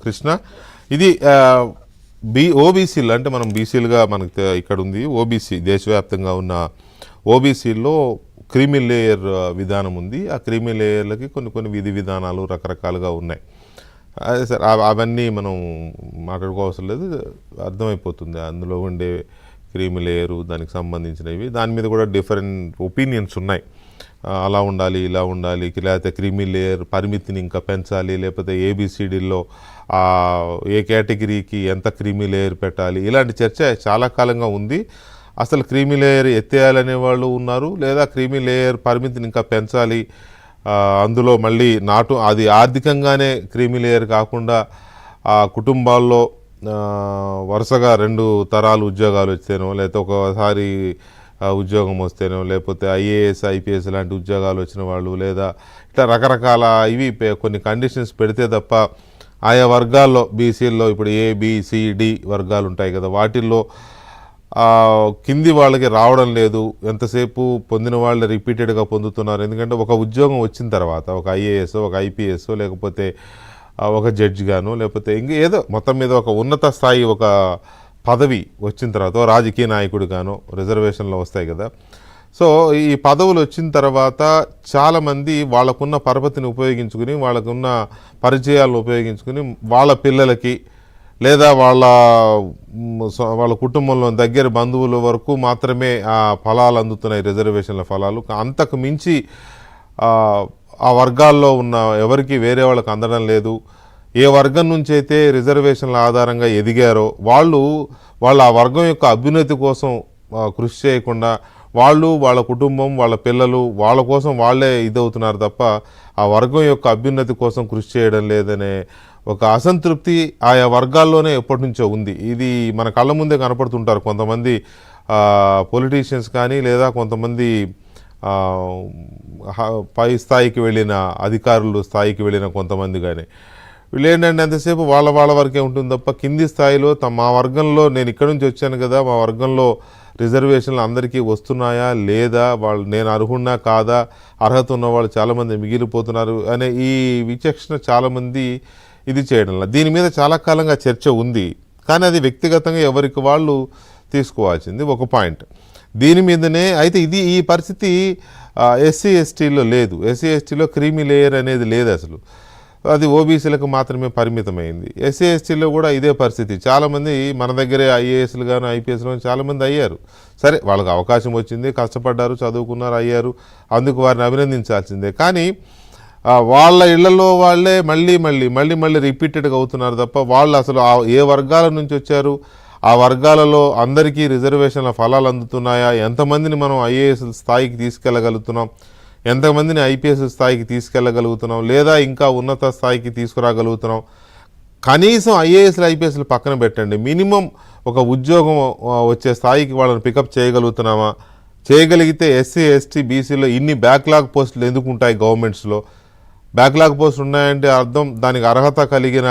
కృష్ణ. ఇది ఓబీసీలు అంటే మనం బీసీలుగా మనకు ఇక్కడ ఉంది. ఓబీసీ దేశవ్యాప్తంగా ఉన్న ఓబీసీల్లో క్రీమీ లేయర్ విధానం ఉంది. ఆ క్రీమీ లేయర్లకి కొన్ని విధి విధానాలు రకరకాలుగా ఉన్నాయి. అదే సార్, అవన్నీ మనం మాట్లాడుకోవాల్సిన లేదు, అర్థమైపోతుంది అందులో ఉండే క్రీమీ లేయరు దానికి సంబంధించినవి. దాని మీద కూడా డిఫరెంట్ ఒపీనియన్స్ ఉన్నాయి. అలా ఉండాలి, ఇలా ఉండాలి, లేకపోతే క్రీమీ లేయర్ పరిమితిని ఇంకా పెంచాలి, లేకపోతే ఏబిసిడీల్లో ఏ కేటగిరీకి ఎంత క్రీమీ లేయర్ పెట్టాలి, ఇలాంటి చర్చ చాలా కాలంగా ఉంది. అసలు క్రీమీ లేయర్ ఎత్తేయాలనే వాళ్ళు ఉన్నారు, లేదా క్రీమీ లేయర్ పరిమితిని ఇంకా పెంచాలి, అందులో మళ్ళీ అది ఆర్థికంగానే క్రీమీ లేయర్ కాకుండా కుటుంబాల్లో వరుసగా 2 తరాలు ఉద్యోగాలు వచ్చేనో, లేకపోతే ఒకసారి ఉద్యోగం వస్తేనో, లేకపోతే ఐఏఎస్ ఐపీఎస్ లాంటి ఉద్యోగాలు వచ్చిన వాళ్ళు, లేదా ఇట్లా రకరకాల ఇవి కొన్ని కండిషన్స్ పెడితే తప్ప ఆయా వర్గాల్లో బీసీల్లో ఇప్పుడు ఏబిసిడి వర్గాలు ఉంటాయి కదా, వాటిల్లో కింది వాళ్ళకి రావడం లేదు. ఎంతసేపు పొందిన వాళ్ళు రిపీటెడ్గా పొందుతున్నారు. ఎందుకంటే ఒక ఉద్యోగం వచ్చిన తర్వాత ఒక ఐఏఎస్, ఒక ఐపీఎస్, లేకపోతే ఒక జడ్జి గాను, లేకపోతే ఏదో మొత్తం మీద ఒక ఉన్నత స్థాయి ఒక పదవి వచ్చిన తర్వాత రాజకీయ నాయకుడు గాను రిజర్వేషన్లో వస్తాయి కదా. సో ఈ పదవులు వచ్చిన తర్వాత చాలామంది వాళ్ళకున్న పరపతిని ఉపయోగించుకుని, వాళ్ళకున్న పరిచయాలను ఉపయోగించుకుని వాళ్ళ పిల్లలకి, లేదా వాళ్ళ కుటుంబంలో దగ్గర బంధువుల వరకు మాత్రమే ఆ ఫలాలు అందుతున్నాయి, రిజర్వేషన్ల ఫలాలు. అంతకు మించి ఆ వర్గాల్లో ఉన్న ఎవరికి వేరే వాళ్ళకి అందడం లేదు. ఏ వర్గం నుంచి అయితే రిజర్వేషన్ల ఆధారంగా ఎదిగారో వాళ్ళ ఆ వర్గం యొక్క అభ్యున్నతి కోసం కృషి చేయకుండా వాళ్ళ కుటుంబం, వాళ్ళ పిల్లలు వాళ్ళ కోసం వాళ్ళే ఇదవుతున్నారు తప్ప ఆ వర్గం యొక్క అభ్యున్నతి కోసం కృషి చేయడం లేదనే ఒక అసంతృప్తి ఆయా వర్గాల్లోనే ఎప్పటి నుంచో ఉంది. ఇది మన కళ్ళ ముందే కనపడుతుంటారు కొంతమంది పొలిటీషియన్స్ కానీ, లేదా కొంతమంది పై స్థాయికి వెళ్ళిన అధికారులు స్థాయికి వెళ్ళిన కొంతమంది కానీ. వీళ్ళు ఏంటంటే ఎంతసేపు వాళ్ళ వరకే ఉంటుంది తప్ప కింది స్థాయిలో మా వర్గంలో, నేను ఇక్కడ నుంచి వచ్చాను కదా, మా వర్గంలో రిజర్వేషన్లు అందరికీ వస్తున్నాయా లేదా, నేను అర్హున్నా కాదా, అర్హత ఉన్న వాళ్ళు చాలామంది మిగిలిపోతున్నారు అనే ఈ విచక్షణ చాలామంది ఇది చేయడంలో. దీని మీద చాలా కాలంగా చర్చ ఉంది, కానీ అది వ్యక్తిగతంగా ఎవరికి వాళ్ళు తీసుకోవాల్సింది ఒక పాయింట్. దీని మీదనే అయితే ఈ పరిస్థితి ఎస్సీ ఎస్టీలో లేదు. ఎస్సీ ఎస్టీలో క్రీమీ లేయర్ అనేది లేదు అసలు, అది ఓబీసీలకు మాత్రమే పరిమితమైంది. ఎస్సీ ఎస్టీలో కూడా ఇదే పరిస్థితి. చాలామంది మన దగ్గరే ఐఏఎస్లు కానీ ఐపీఎస్లు కానీ చాలామంది అయ్యారు. సరే, వాళ్ళకి అవకాశం వచ్చింది, కష్టపడ్డారు, చదువుకున్నారు, అయ్యారు, అందుకు వారిని అభినందించాల్సిందే. కానీ వాళ్ళ ఇళ్లలో వాళ్ళే మళ్ళీ రిపీటెడ్గా అవుతున్నారు తప్ప వాళ్ళు అసలు ఏ వర్గాల నుంచి వచ్చారు, ఆ వర్గాలలో అందరికీ రిజర్వేషన్ల ఫలాలు అందుతున్నాయా, ఎంతమందిని మనం ఐఏఎస్ స్థాయికి తీసుకెళ్ళగలుగుతున్నాం, ఎంతమందిని ఐపీఎస్ స్థాయికి తీసుకెళ్ళగలుగుతున్నాం, లేదా ఇంకా ఉన్నత స్థాయికి తీసుకురాగలుగుతున్నాం. కనీసం ఐఏఎస్లు ఐపీఎస్లు పక్కన పెట్టండి, మినిమం ఒక ఉద్యోగం వచ్చే స్థాయికి వాళ్ళని పికప్ చేయగలుగుతున్నామా? చేయగలిగితే ఎస్సీ ఎస్టీ బీసీలో ఇన్ని బ్యాక్లాగ్ పోస్టులు ఎందుకు ఉంటాయి? గవర్నమెంట్స్లో బ్యాక్లాగ్ పోస్టులు ఉన్నాయంటే అర్థం దానికి అర్హత కలిగిన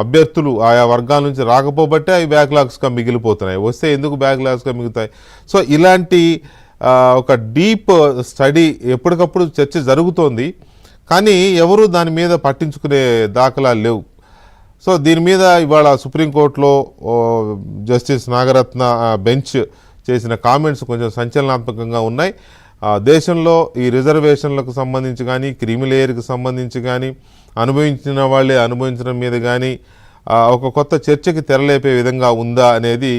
అభ్యర్థులు ఆయా వర్గాల నుంచి రాకపోబట్టే అవి బ్యాక్లాగ్స్గా మిగిలిపోతున్నాయి. వస్తే ఎందుకు బ్యాక్లాగ్స్గా మిగులుతాయి? సో ఇలాంటి ఒక డీప్ స్టడీ ఎప్పటికప్పుడు చర్చ జరుగుతోంది, కానీ ఎవరు దాని మీద పట్టించుకునే దాఖలాలు లేవు. సో దీని మీద ఇవాళ సుప్రీంకోర్టులో జస్టిస్ నాగరత్న బెంచ్ చేసిన కామెంట్స్ కొంచెం సంచలనాత్మకంగా ఉన్నాయి. దేశంలో ఈ రిజర్వేషన్లకు సంబంధించి కానీ, క్రీమీ లేయర్కి సంబంధించి కానీ, అనుభవించిన వాళ్ళే అనుభవించడం మీద కానీ ఒక కొత్త చర్చకి తెరలేపే విధంగా ఉందా అనేది